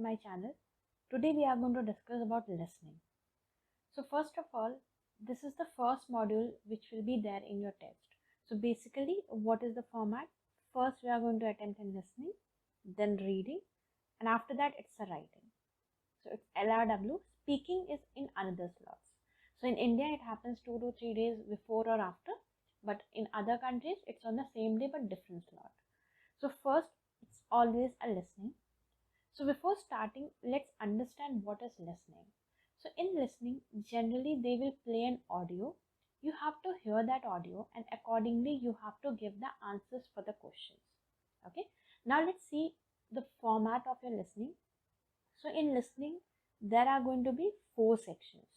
my channel. Today we are going to discuss about listening. So first of all, this is the first module which will be there in your test. So basically, what is the format? First we are going to attempt in listening, then reading, and after that it's a writing. So it's LRW. Speaking is in another slots. So in India it happens 2 to 3 days before or after, but in other countries it's on the same day but different slot. So first it's always a listening. So before starting, let's understand what is listening. So in listening, generally they will play an audio. You have to hear that audio and accordingly you have to give the answers for the questions. Okay. Now let's see the format of your listening. So in listening, there are going to be 4 sections.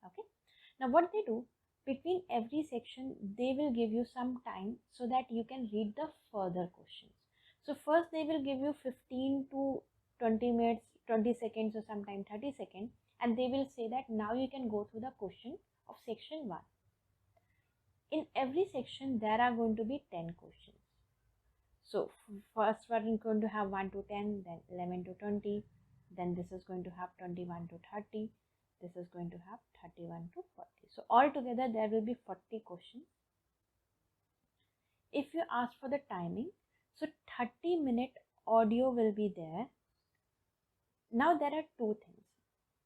Okay. Now what they do, between every section, they will give you some time so that you can read the further questions. So first they will give you 15 to 20 minutes, 20 seconds or sometimes 30 seconds, and they will say that now you can go through the question of section 1. In every section there are going to be 10 questions. So first one is going to have 1 to 10, then 11 to 20, then this is going to have 21 to 30, this is going to have 31 to 40. So altogether there will be 40 questions. If you ask for the timing, so 30-minute audio will be there. Now there are two things.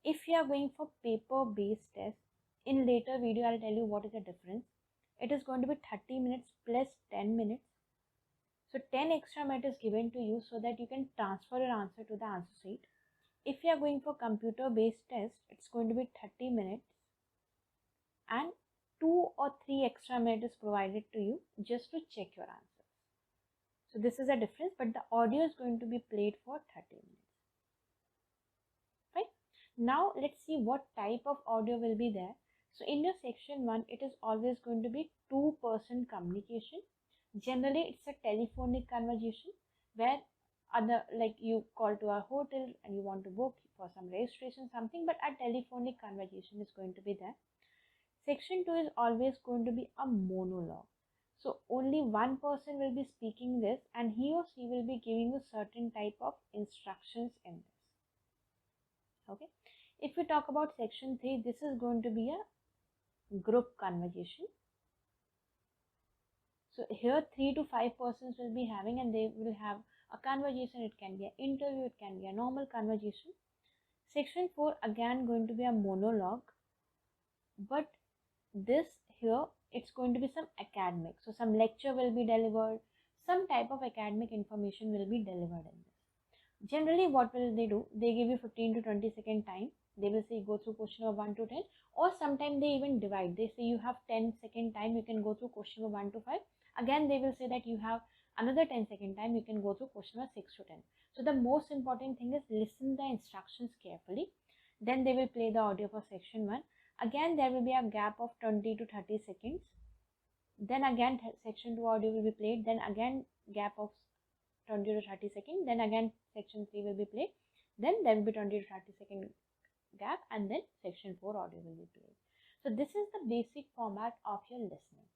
If you are going for paper-based test, in later video I'll tell you what is the difference. It is going to be 30 minutes plus 10 minutes. So 10 extra minutes is given to you so that you can transfer your answer to the answer sheet. If you are going for computer-based test, it's going to be 30 minutes and 2 or 3 extra minutes is provided to you just to check your answer. So this is a difference, but the audio is going to be played for 30 minutes. Right? Now let's see what type of audio will be there. So in your section 1, it is always going to be 2-person communication. Generally, it's a telephonic conversation where like you call to a hotel and you want to book for some registration, something, but a telephonic conversation is going to be there. Section 2 is always going to be a monologue. So only one person will be speaking this and he or she will be giving you certain type of instructions in this. Okay. If we talk about section 3, this is going to be a group conversation. So here 3 to 5 persons will be having and they will have a conversation. It can be an interview, it can be a normal conversation. Section 4 again going to be a monologue, but this here it's going to be some academic. So some lecture will be delivered, some type of academic information will be delivered in this. Generally what will they do? They give you 15 to 20 second time. They will say go through question number 1 to 10, or sometimes they even divide. They say you have 10 second time, you can go through question number 1 to 5. Again they will say that you have another 10 second time, you can go through question number 6 to 10. So the most important thing is listen the instructions carefully. Then they will play the audio for section 1. Again there will be a gap of 20 to 30 seconds. Then again section 2 audio will be played. Then again gap of 20 to 30 seconds. Then again section 3 will be played. Then there will be 20 to 30 second gap, and then section 4 audio will be played. So this is the basic format of your listening.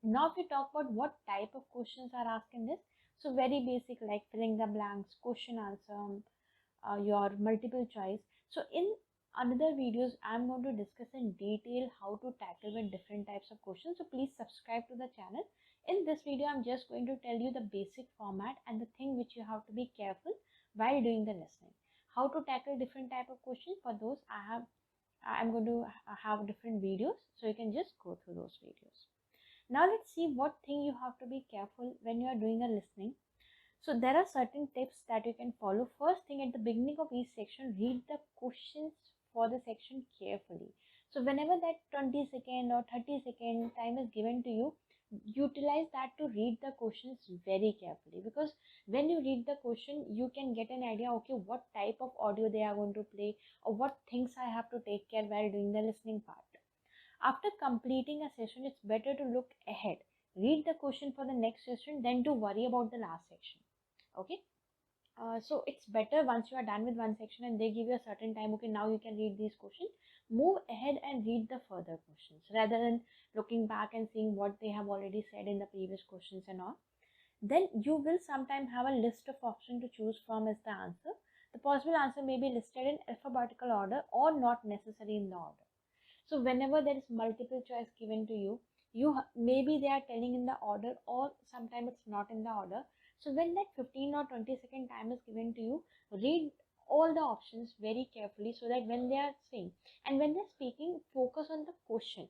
Now if we talk about what type of questions are asked in this, so very basic like filling the blanks, question answer, your multiple choice. So in another videos I'm going to discuss in detail how to tackle with different types of questions, so please subscribe to the channel. In this video I'm just going to tell you the basic format and the thing which you have to be careful while doing the listening. How to tackle different type of questions, for those I'm going to have different videos, so you can just go through those videos. Now let's see what thing you have to be careful when you are doing a listening. So there are certain tips that you can follow. First thing, at the beginning of each section, read the questions for the section carefully. So whenever that 20 second or 30 second time is given to you, utilize that to read the questions very carefully, because when you read the question you can get an idea, okay, what type of audio they are going to play or what things I have to take care while doing the listening part. After completing a session, it's better to look ahead, read the question for the next session than to worry about the last section. Okay. So it's better once you are done with one section and they give you a certain time, okay, now you can read these questions, move ahead and read the further questions rather than looking back and seeing what they have already said in the previous questions and all. then you will sometime have a list of options to choose from as the answer. The possible answer may be listed in alphabetical order or not necessary in the order. So whenever there is multiple choice given to you, maybe they are telling in the order or sometimes it's not in the order. So when that 15 or 20-second time is given to you, read all the options very carefully so that when they are saying and when they're speaking, focus on the question.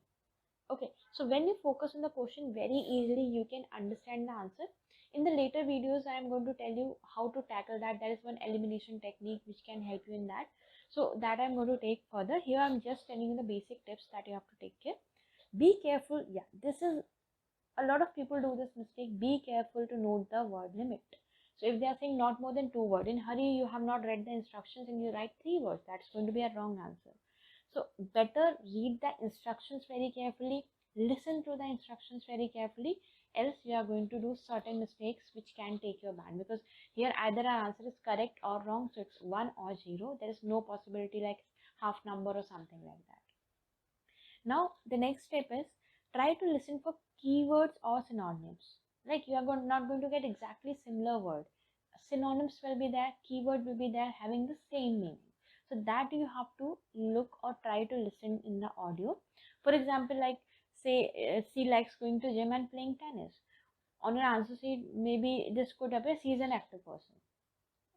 Okay, so when you focus on the question, very easily you can understand the answer. In the later videos, I am going to tell you how to tackle that. There is one elimination technique which can help you in that. So that I'm going to take further. Here I'm just telling you the basic tips that you have to take care. Be careful. Yeah, this is a lot of people do this mistake. Be careful to note the word limit. So if they are saying not more than 2 words, in hurry you have not read the instructions and you write 3 words, that's going to be a wrong answer. So better read the instructions very carefully, listen to the instructions very carefully, else you are going to do certain mistakes which can take your ban, because here either our answer is correct or wrong, so it's 1 or 0. There is no possibility like half number or something like that. Now the next step is try to listen for keywords or synonyms. Like you are not going to get exactly similar word. Synonyms will be there, keyword will be there having the same meaning. So that you have to look or try to listen in the audio. For example, like say she likes going to gym and playing tennis. On your answer sheet, maybe this could appear she is an active person.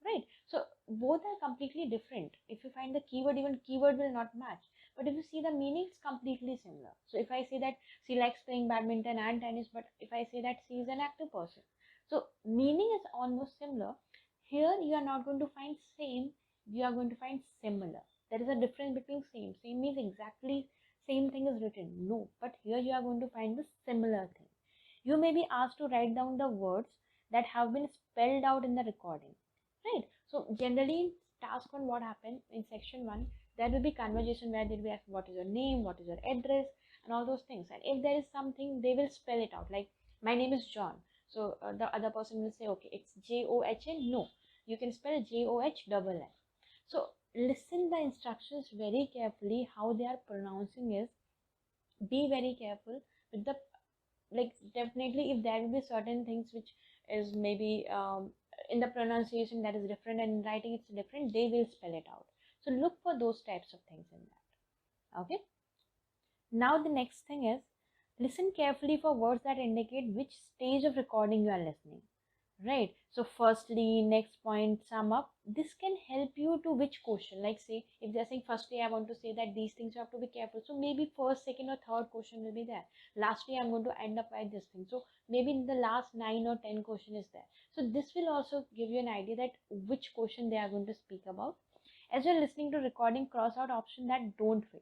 Right? So both are completely different. If you find the keyword, even keyword will not match. But if you see the meaning, it's completely similar. So if I say that she likes playing badminton and tennis, but if I say that she is an active person, so meaning is almost similar. Here you are not going to find same, you are going to find similar. There is a difference between same. Same means exactly same thing is written. No, but here you are going to find the similar thing. You may be asked to write down the words that have been spelled out in the recording. Right? So generally in task 1, what happened in section 1, there will be conversation where they'll be asked what is your name, what is your address, and all those things. And if there is something, they will spell it out, like my name is John. So the other person will say, okay, it's John. No, you can spell John. So listen the instructions very carefully, how they are pronouncing is. Be very careful with the, like, definitely if there will be certain things which is maybe in the pronunciation that is different and in writing it's different, they will spell it out. So look for those types of things in that. Okay, now the next thing is listen carefully for words that indicate which stage of recording you are listening. Right? So firstly, next point, sum up. This can help you to which question. Like say, if they're saying firstly, I want to say that these things you have to be careful. So maybe first, second or third question will be there. Lastly, I'm going to end up with this thing. So maybe in the last 9 or 10 question is there. So this will also give you an idea that which question they are going to speak about. As you're listening to recording, cross out option that don't fit.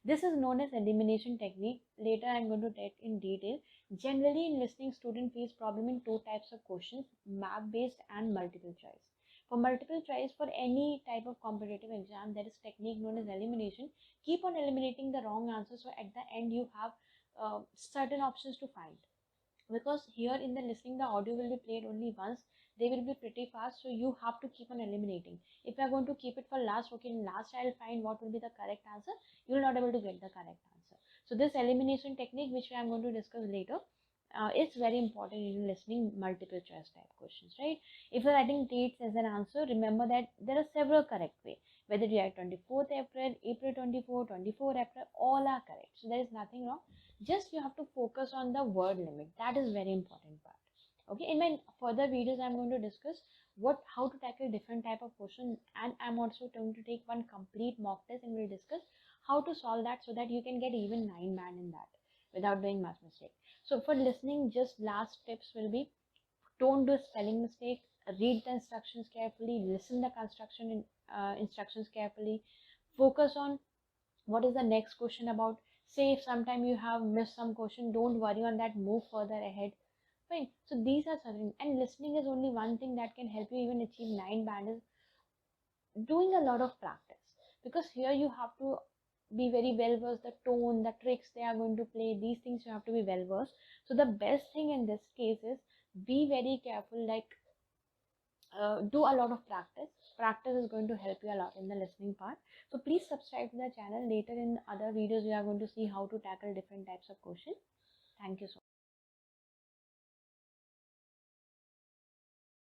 This is known as elimination technique. Later, I'm going to take in detail. Generally, in listening, student face problem in 2 types of questions, map-based and multiple choice. For multiple choice, for any type of competitive exam, there is technique known as elimination. Keep on eliminating the wrong answer, so at the end you have certain options to find. Because here in the listening, the audio will be played only once. They will be pretty fast, so you have to keep on eliminating. If you are going to keep it for last, okay, in last I'll find what will be the correct answer, you will not able to get the correct answer. So this elimination technique, which I am going to discuss later, is very important in listening multiple choice type questions, right? If you're writing dates as an answer, remember that there are several correct way. Whether you write 24th April, April 24, 24 April, all are correct. So there is nothing wrong. Just you have to focus on the word limit. That is very important part. Okay, in my further videos, I'm going to discuss how to tackle different type of question, and I'm also going to take one complete mock test and we'll discuss how to solve that so that you can get even 9 band in that without doing much mistake. So for listening, just last tips will be don't do spelling mistake, read the instructions carefully, listen the instructions carefully, focus on what is the next question about. Say if sometime you have missed some question, don't worry on that, move further ahead. Fine. So these are something, and listening is only one thing that can help you even achieve 9 band is doing a lot of practice, because here you have to be very well versed, the tone, the tricks they are going to play, these things you have to be well versed. So the best thing in this case is be very careful, like do a lot of practice. Practice is going to help you a lot in the listening part. So please subscribe to the channel. Later in other videos we are going to see how to tackle different types of questions. Thank you so much.